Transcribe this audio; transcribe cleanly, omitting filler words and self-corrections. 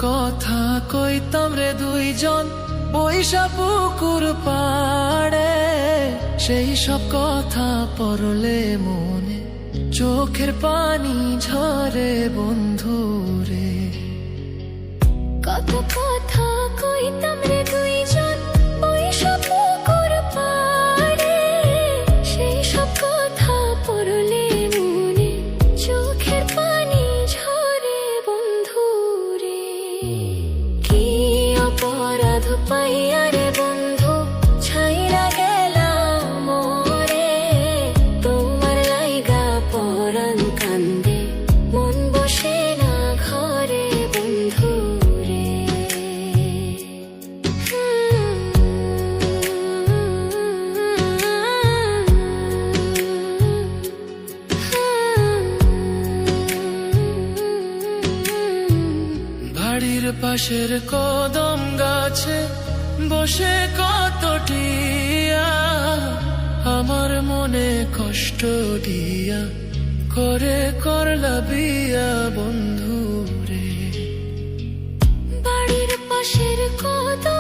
কথা কইতাম রে দুইজন বৈশা পুকুর পাড়ে, সেই সব কথা পড়লে মনে চোখের পানি ঝরে বন্ধু রে। কত কথা কইতাম রে দুইজন বৈশা পুকুর পাড়ে, সেই সব কথা পড়লে মনে চোখের পানি ঝরে বন্ধু রে। কি অপরাধ পাইয়া রে বন্ধু ছাইরা গেলাম মোরে, তোমার লাইগা পরাণ কান্দে মন বসে না ঘরে বন্ধু রে। বাড়ির পাশের কদম গাছে বসে কত টিয়া, আমার মনে কষ্ট দিয়া করে করলা বিয়া বন্ধু রে। বাড়ির পাশের কদম